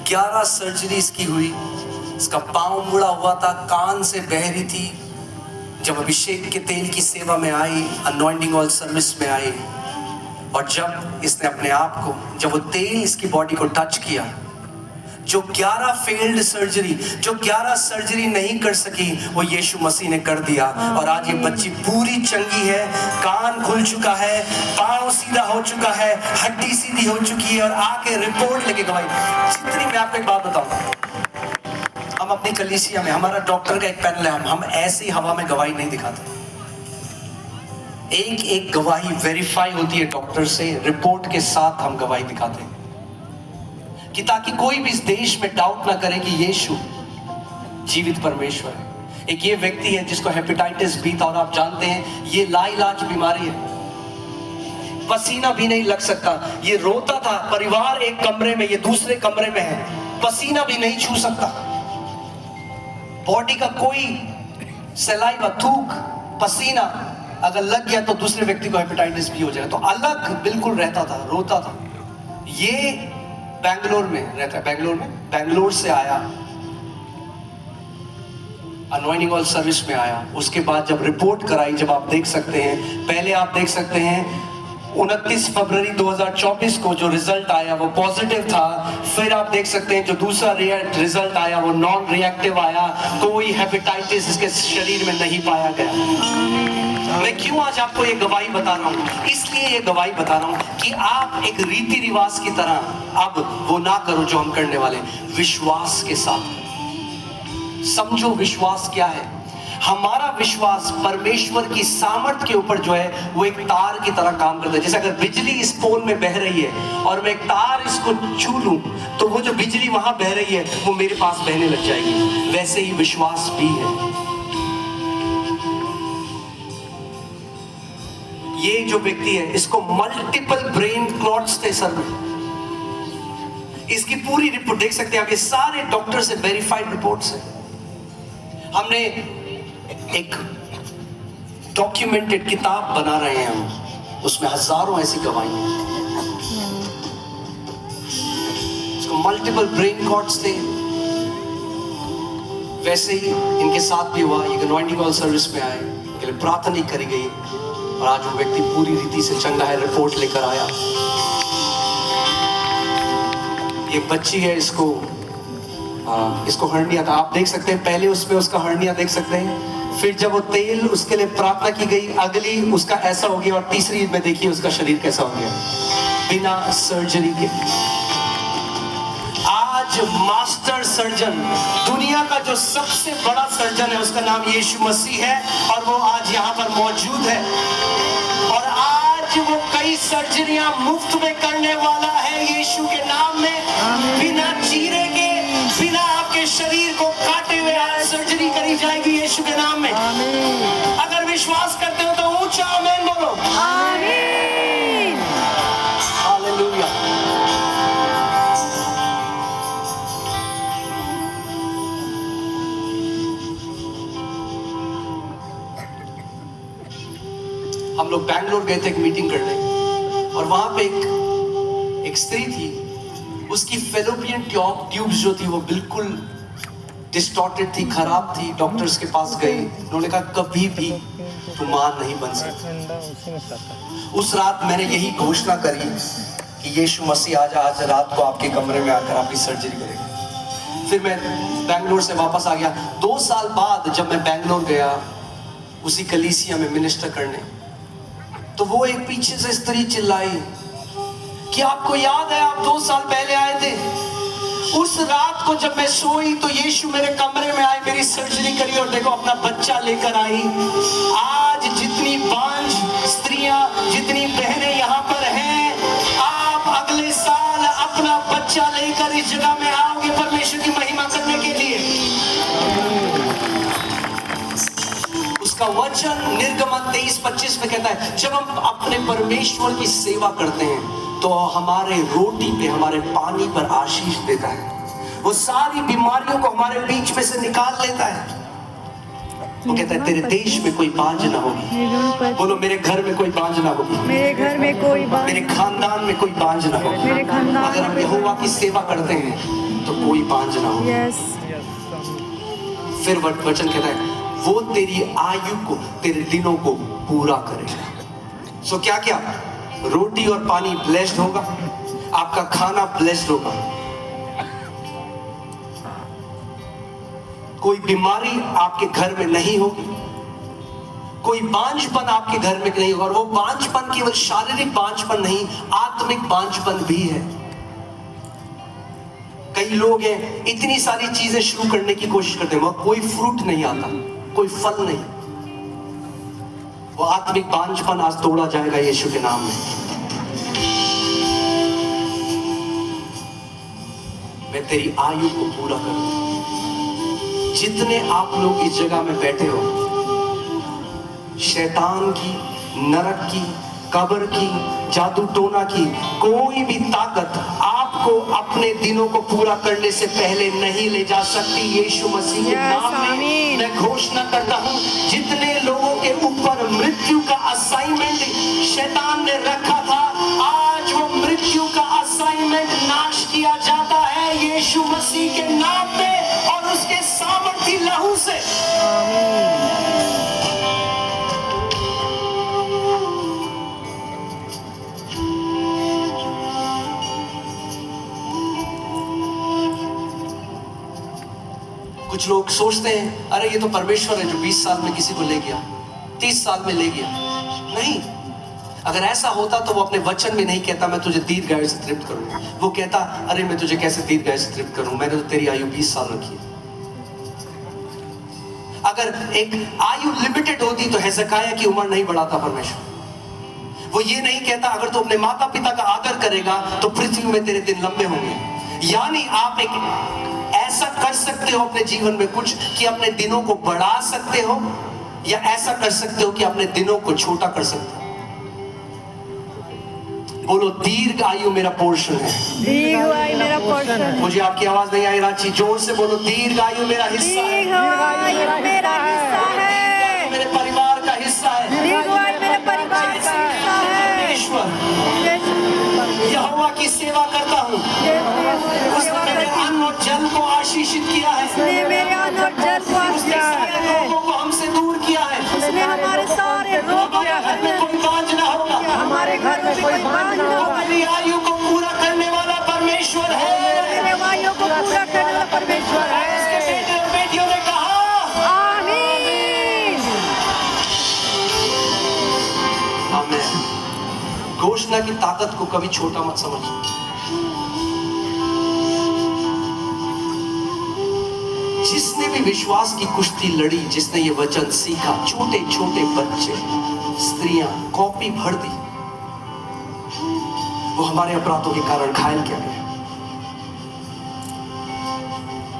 11 surgeries की हुई, इसका पाँव मुड़ा हुआ था, कान से बह रही थी। जब अभिषेक के तेल की सेवा में आई, अनॉइंटिंग ऑयल सर्विस में आई, और जब इसने अपने आप को, जब वो तेल इसकी बॉडी को टच किया, जो 11 फेल्ड सर्जरी, जो 11 सर्जरी नहीं कर सकी, वो यीशु मसीह ने कर दिया। और आज ये बच्ची पूरी चंगी है, कान खुल चुका है, पाँव सीधा हो चुका है, हड्डी सीधी हो चुकी है, और आके रिपोर्ट लेके गवाही। जितनी, मैं आपको एक बात बताऊं, हम अपनी कलीसिया में, हमारा डॉक्टर का एक पैनल है, हम ऐसे ही हवा में गवाही नहीं दिखाते। एक एक गवाही वेरीफाई होती है डॉक्टर से, रिपोर्ट के साथ हम गवाही दिखाते हैं, कि ताकि कोई भी इस देश में डाउट ना करे कि यीशु जीवित परमेश्वर है। एक ये व्यक्ति है जिसको हेपेटाइटिस बी था, और आप जानते हैं ये लाइलाज बीमारी है, पसीना भी नहीं लग सकता। ये रोता था, परिवार एक कमरे में, ये दूसरे कमरे में है, पसीना भी नहीं छू सकता। बॉडी का कोई सलाइवा, थूक, पसीना अगर लग गया तो दूसरे व्यक्ति को हेपेटाइटिस बी हो जाएगा। तो अलग बिल्कुल रहता था, रोता था। ये बैंगलोर में रहता है, बैंगलोर से आया, अनॉइंटिंग ऑयल सर्विस में आया। उसके बाद जब रिपोर्ट कराई, जब आप देख सकते हैं, पहले आप देख सकते हैं 29 फरवरी 2024 को जो रिजल्ट आया वो पॉजिटिव था। फिर आप देख सकते हैं जो दूसरा रिजल्ट आया वो नॉन रिएक्टिव आया, कोई हेपेटाइटिस इसके शरीर में नहीं पाया गया। मैं क्यों आज आपको ये गवाही बता रहा हूँ? इसलिए ये गवाही बता रहा हूँ कि आप एक रीति रिवाज की तरह अब वो ना करो जो हम करने वाले। विश्वास के साथ समझो, विश्वास क्या है? हमारा विश्वास परमेश्वर की सामर्थ के ऊपर जो है वो एक तार की तरह काम करता है। जैसे अगर बिजली इस पोल में बह रही है और मैं एक तार इसको छू लूं, तो वो जो बिजली वहां बह रही है वो मेरे पास बहने लग जाएगी। वैसे ही विश्वास भी है। ये जो व्यक्ति है, इसको मल्टीपल ब्रेन क्लॉट्स थे सर में। इसकी पूरी रिपोर्ट देख सकते हैं आप, ये सारे डॉक्टर से वेरीफाइड रिपोर्ट्स है। हमने एक डॉक्यूमेंटेड किताब बना रहे हैं हम, उसमें हजारों ऐसी गवाहियां। इसको मल्टीपल ब्रेन क्लॉट्स थे। वैसे ही इनके साथ भी हुआ। ये अनॉइंटिंग ऑयल सर्विस में आए, इनके लिए प्रार्थना करी गई, और आज वो व्यक्ति पूरी रीति से चंगा है। रिपोर्ट लेकर आया। ये बच्ची है, इसको हर्निया था। आप देख सकते हैं पहले उसमें उसका हर्निया देख सकते हैं। फिर जब वो तेल उसके लिए प्रार्थना की गई, अगली उसका ऐसा हो गया, और तीसरी में देखिए उसका शरीर कैसा हो गया बिना सर्जरी के। आज मास्टर सर्जन, दुनिया का जो सबसे बड़ा सर्जन है, उसका नाम यीशु मसीह है, और वो आज यहाँ पर मौजूद है। और आज वो कई सर्जरियां मुफ्त में करने वाला है यीशु के नाम में। बिना चीरे के, बिना आपके शरीर को काटे हुए आज सर्जरी करी जाएगी यीशु के नाम में। अगर विश्वास करते हो तो ऊंचा आमीन बोलो। आमीन, हालेलुया। हम लोग बैंगलोर गए थे एक मीटिंग करने, और वहां पे एक स्त्री थी, उसकी फेलोपियन ट्यूब्स जो थी वो बिल्कुल डिस्टॉर्टेड थी, खराब थी। डॉक्टर्स के पास गए, उन्होंने कहा कभी भी तुम मां नहीं बन सकती। उस रात मैंने यही घोषणा करी कि यीशु मसीह आज रात को आपके कमरे में आकर आपकी सर्जरी करेगा। फिर मैं बैंगलोर से वापस आ गया। 2 साल बाद जब मैं बैंगलोर गया उसी कलीसिया में मिनिस्टर करने, तो वो एक पीछे से स्त्री चिल्लाई कि आपको याद है आप 2 साल पहले आए थे? उस रात को जब मैं सोई तो यीशु मेरे कमरे में आए, मेरी सर्जरी करी, और देखो अपना बच्चा लेकर आई। आज जितनी बांझ स्त्रियां, जितनी बहनें यहाँ पर हैं, आप अगले साल अपना बच्चा लेकर इस जगह में आओगे परमेश्वर की महिमा करने के लिए। उसका वचन निर्गमन 23-25 में कहता है, जब हम अपने परमेश्वर की सेवा करते हैं तो हमारे रोटी पे, हमारे पानी पर आशीष देता है। वो सारी बीमारियों को हमारे बीच में से निकाल लेता है। वो कहता है तेरे देश में कोई बांझ ना होगी। बोलो मेरे घर में कोई बांझ ना होगी, मेरे घर में कोई बांझ, मेरे खानदान में कोई बांझ ना होगी। मेरे खानदान अगर हम यहोवा की सेवा करते हैं तो कोई बांझ ना होगी। यस। फिर वचन कहता है वो तेरी आयु को, तेरे दिनों को पूरा करेगा। सो क्या क्या, रोटी और पानी ब्लेस्ड होगा, आपका खाना ब्लेस्ड होगा, कोई बीमारी आपके घर में नहीं होगी, कोई बांझपन आपके घर में नहीं होगा। और वो बांझपन केवल शारीरिक बांझपन नहीं, आत्मिक बांझपन भी है। कई लोग हैं इतनी सारी चीजें शुरू करने की कोशिश करते हैं, मगर कोई फ्रूट नहीं आता, कोई फल नहीं। वो आत्मिक बांझपन आज तोड़ा जाएगा यीशु के नाम में। मैं तेरी आयु को पूरा करूंगा। जितने आप लोग इस जगह में बैठे हो, शैतान की, नरक की, कब्र की, जादू टोना की कोई भी ताकत आपको अपने दिनों को पूरा करने से पहले नहीं ले जा सकती। यीशु मसीह के नाम में मैं घोषणा करता हूं, जितने लोगों के ऊपर मृत्यु का असाइनमेंट शैतान ने रखा था, आज वो मृत्यु का असाइनमेंट नाश किया जाता है यीशु मसीह के नाम में और उसके सामर्थी लहू से। कुछ लोग सोचते हैं अरे ये तो परमेश्वर है जो 20 साल में किसी को ले गया, 30 साल में ले गया। नहीं, अगर ऐसा होता तो वो अपने वचन में नहीं कहता मैं तुझे दीर्घायु से तृप्त करूंगा। वो कहता अरे मैं तुझे कैसे दीर्घायु से तृप्त करूं, मैंने तो तेरी आयु 20 साल रखी है। अगर एक आयु लिमिटेड होती तो हेzekiah की उम्र नहीं बढ़ाता परमेश्वर। वो ये नहीं कहता अगर तू अपने माता पिता का आदर करेगा तो पृथ्वी में तेरे दिन लंबे होंगे। यानी आप एक ऐसा कर सकते हो अपने जीवन में कुछ कि अपने दिनों को बढ़ा सकते हो, या ऐसा कर सकते हो कि अपने दिनों को छोटा कर सकते हो। बोलो दीर्घ आयु मेरा पोर्शन है। दीर्घ आयु मेरा पोर्शन है। मुझे आपकी आवाज नहीं आई रांची, जोर से बोलो दीर्घ आयु मेरा हिस्सा है। दीर्घ आयु मेरा हिस्सा है। मेरे परिवार का हिस्सा है। दीर्घ आयु मेरे परिवार का हिस्सा है। यहोवा की सेवा करता हूँ, उसने मेरे अन्न और जल को आशीषित किया है। उसने मेरे अन्न और जल को आशीषित किया है। रोगों को हमसे दूर किया है। उसने हमारे सारे रोगों को कोई बांझ ना होगा, हमारे घर में कोई बांझ ना होगा। मेरी आयु को पूरा करने वाला परमेश्वर है। मेरे आयु को पूरा करने वाला परमेश्वर है। उसके बेटे और बेटियों ने कहा आमीन। आमीन। घोषणा की ताकत को कभी छोटा मत समझो। जिसने भी विश्वास की कुश्ती लड़ी, जिसने ये वचन सीखा, छोटे छोटे बच्चे, स्त्रियां, कॉपी भर दी, वो हमारे अपराधों के कारण घायल किया गया,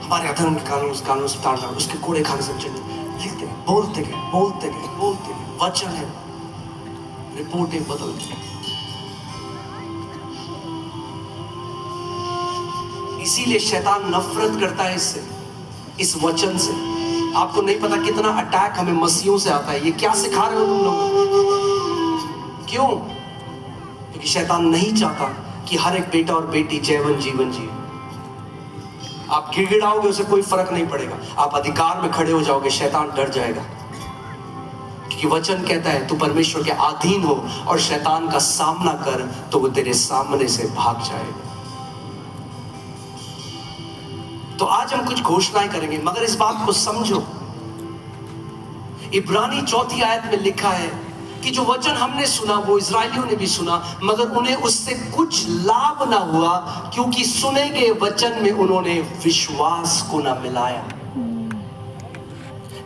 हमारे अधर्म के कारण उस कानून से ताड़ना, उसके कोड़े खाने से चले। लिखते गए, बोलते गए, बोलते गए, बोलते गए। वचन है, रिपोर्टें बदल गई। इसीलिए शैतान नफरत करता है इससे, इस वचन से। आपको नहीं पता कितना अटैक हमें मसीहों से आता है। ये क्या सिखा रहे हो तुम लोग? क्यों? क्योंकि शैतान नहीं चाहता कि हर एक बेटा और बेटी जैवन जीवन जिए। आप गिड़गिड़ाओगे उसे कोई फर्क नहीं पड़ेगा, आप अधिकार में खड़े हो जाओगे, शैतान डर जाएगा। क्योंकि वचन कहता है तू परमेश्वर के अधीन हो और शैतान का सामना कर तो वो तेरे सामने से भाग जाएगा। तो आज हम कुछ घोषणाएं करेंगे, मगर इस बात को समझो, इब्रानी 4 आयत में लिखा है कि जो वचन हमने सुना वो इजरायलियों ने भी सुना, मगर उन्हें उससे कुछ लाभ ना हुआ क्योंकि सुने गए वचन में उन्होंने विश्वास को ना मिलाया।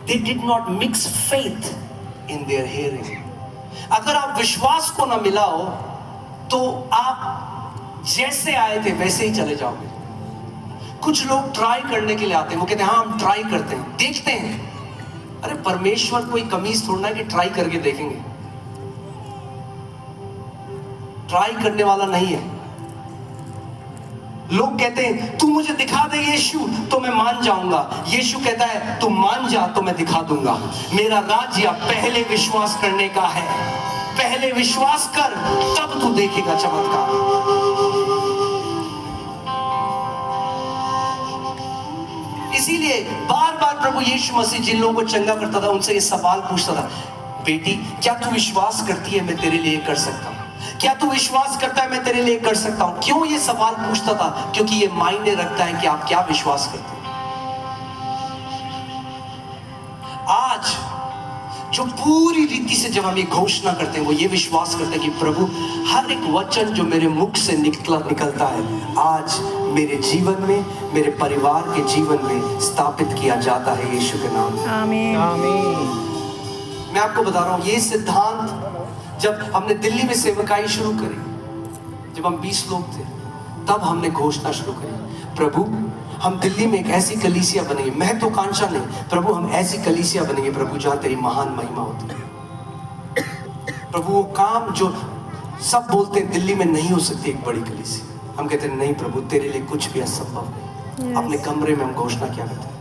They did not mix faith in their hearing. अगर आप विश्वास को ना मिलाओ तो आप जैसे आए थे वैसे ही चले जाओगे। कुछ लोग ट्राई करने के लिए आते हैं, वो कहते हैं हाँ हम ट्राई करते हैं, देखते हैं। अरे परमेश्वर कोई कमीज थोड़ना है कि ट्राई करके देखेंगे। ट्राई करने वाला नहीं है, लोग कहते हैं तू मुझे दिखा दे यीशु तो मैं मान जाऊंगा। यीशु कहता है तू मान जा तो मैं दिखा दूंगा। मेरा राज्य पहले विश्वास करने का है। पहले विश्वास कर, तब तू देखेगा चमत्कार। इसीलिए बार बार प्रभु यीशु मसीह जिन लोगों को चंगा करता था उनसे ये सवाल पूछता था, बेटी क्या तू विश्वास करती है मैं तेरे लिए कर सकता हूं? क्या तू विश्वास करता है मैं तेरे लिए कर सकता हूं? क्यों ये सवाल पूछता था? क्योंकि ये मायने रखता है कि आप क्या विश्वास करते हैं। आज जो पूरी रीति से जब हम ये घोषणा करते हैं वो ये विश्वास करते हैं कि प्रभु हर एक वचन जो मेरे मुख से निकलता है आज मेरे जीवन में, मेरे परिवार के जीवन में स्थापित किया जाता है यीशु के नाम में। आमीन। आमीन। मैं आपको बता रहा हूं ये सिद्धांत जब हमने दिल्ली में सेवकाई शुरू करी, जब हम 20 लोग थे, तब हमने घोषणा शुरू करी, प्रभु हम दिल्ली में एक ऐसी कलीसिया बनेंगे, महत्वाकांक्षा नहीं, प्रभु हम ऐसी कलीसिया बनेंगे प्रभु जहां तेरी महान महिमा होती है। प्रभु वो काम जो सब बोलते हैं दिल्ली में नहीं हो सकती एक बड़ी कलीसिया, हम कहते हैं नहीं प्रभु तेरे लिए कुछ भी असंभव नहीं। अपने कमरे में हम घोषणा क्या करते हैं,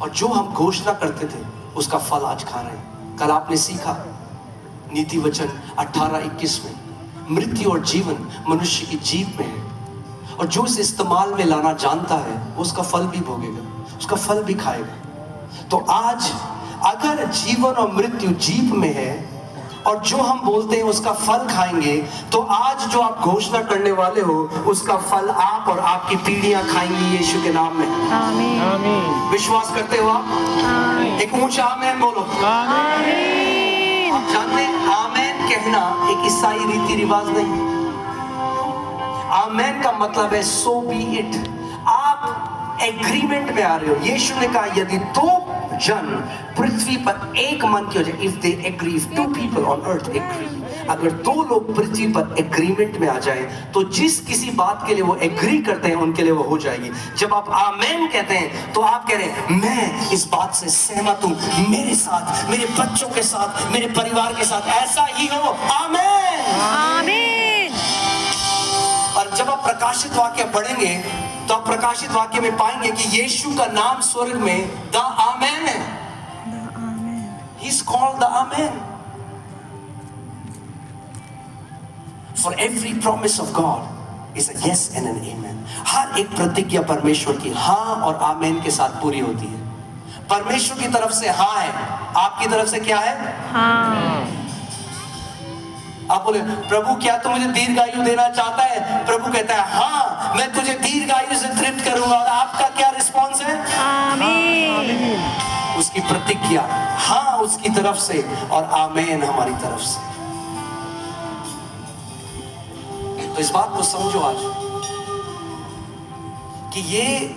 और जो हम घोषणा करते थे उसका फल आज खा रहे हैं। कल आपने सीखा नीति वचन 18-21 में, मृत्यु और जीवन मनुष्य की जीभ में है, और जो इसे इस्तेमाल में लाना जानता है वो उसका फल भी भोगेगा, उसका फल भी खाएगा। तो आज अगर जीवन और मृत्यु जीभ में है और जो हम बोलते हैं उसका फल खाएंगे, तो आज जो आप घोषणा करने वाले हो उसका फल आप और आपकी पीढ़ियां खाएंगी यीशु के नाम में। आमीन। आमीन। विश्वास करते हो आप? आमीन। एक ऊंचा आमीन बोलो। आमीन। आप जानते हैं आमीन कहना एक ईसाई रीति रिवाज नहीं। आमीन का मतलब है सो बी इट। आप एग्रीमेंट में आ रहे हो। यीशु ने कहा यदि दो जन पृथ्वी पर एक मन की हो जाए, if they agree, if two people on earth agree, अगर दो लोग पृथ्वी पर एग्रीमेंट में आ जाए तो जिस किसी बात के लिए वो एग्री करते हैं उनके लिए वो हो जाएगी। जब आप आमीन कहते हैं तो आप कह रहे हैं मैं इस बात से सहमत हूं, मेरे साथ, मेरे बच्चों के साथ, मेरे परिवार के साथ ऐसा ही हो। आमीन। आमीन। और जब आप प्रकाशित वाक्य पढ़ेंगे तो आप प्रकाशित वाक्य में पाएंगे कि यीशु का नाम स्वर्ग में द आमेन है। He is called the Amen. For every promise of God is a yes and an amen. हर एक प्रतिज्ञा परमेश्वर की हाँ और आमेन के साथ पूरी होती है। परमेश्वर की तरफ से हाँ है, आपकी तरफ से क्या है? हाँ। आप बोले प्रभु क्या तू मुझे दीर्घायु देना चाहता है? प्रभु कहता है हाँ मैं तुझे दीर्घायु से तृप्त करूंगा। और आपका क्या रिस्पॉन्स है? आमीन। उसकी प्रतिज्ञा हाँ उसकी तरफ से और आमेन हमारी तरफ से। तो इस बात को समझो आज कि ये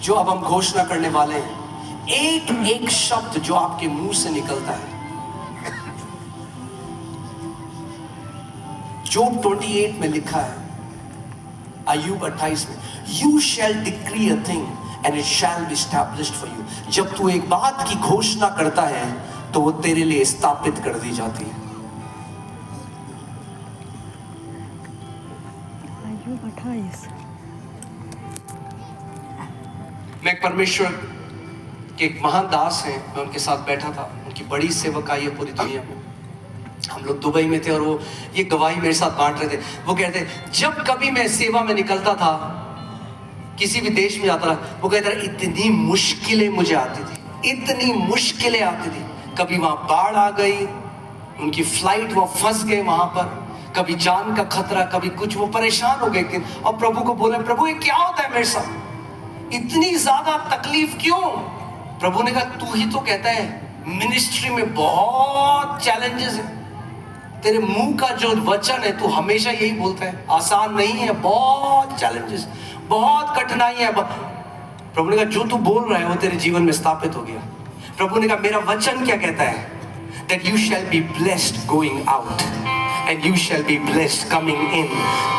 जो अब हम घोषणा करने वाले हैं, एक एक शब्द जो आपके मुंह से निकलता है, जोब 28 में लिखा है, अय्यूब 28 में, you shall decree a thing and it shall be established for you. जब तू एक बात की घोषणा करता है तो वो तेरे लिए स्थापित कर दी जाती है। अय्यूब 28। मैं एक परमेश्वर के एक महान दास हैं, मैं उनके साथ बैठा था, उनकी बड़ी सेवकाई है पूरी दुनिया में। हम लोग दुबई में थे और वो ये गवाही मेरे साथ बांट रहे थे। वो कहते जब कभी मैं सेवा में निकलता था, किसी भी देश में जाता था, वो कहता इतनी मुश्किलें मुझे आती थी, इतनी मुश्किलें आती थी। कभी वहां बाढ़ आ गई, उनकी फ्लाइट वो फंस गए वहां पर, कभी जान का खतरा, कभी कुछ, वो परेशान हो गए। और प्रभु को बोले प्रभु ये क्या होता है मेरे साथ, इतनी ज्यादा तकलीफ क्यों? प्रभु ने कहा तू ही तो कहता है मिनिस्ट्री में बहुत चैलेंजेस है, तेरे मुंह का जो वचन है तू हमेशा यही बोलता है आसान नहीं है, बहुत चैलेंजेस, बहुत कठिनाई है। प्रभु ने कहा जो तू बोल रहा है वो तेरे जीवन में स्थापित हो गया। प्रभु ने कहा मेरा वचन क्या कहता है, that you shall be blessed going out and you shall be blessed coming in।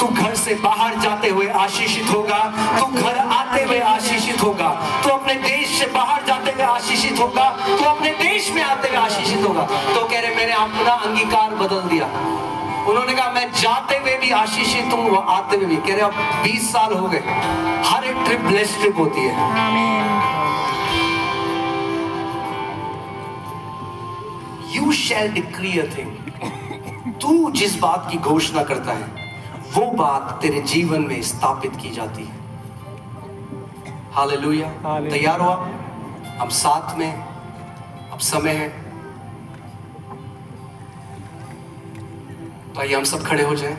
तू घर से बाहर जाते हुए आशीषित होगा, तू घर आते हुए आशीषित होगा, तू अपने देश से बाहर जाते हुए आशीषित होगा, तू अपने देश में आते हुए आशीषित होगा। तो कह रहे मैंने अपना अंगीकार बदल दिया। उन्होंने कहा मैं जाते हुए भी आशीषित हूँ, वो आते हुए भी। कह रहे अब 20 साल हो गए, हर एक ट्रिप ब्लेस्ड ट्रिप होती है। आमीन। You shall decree a thing. तू जिस बात की घोषणा करता है वो बात तेरे जीवन में स्थापित की जाती है। हालेलुया। तैयार हो आप? हम साथ में, अब समय है तो आइए हम सब खड़े हो जाएं।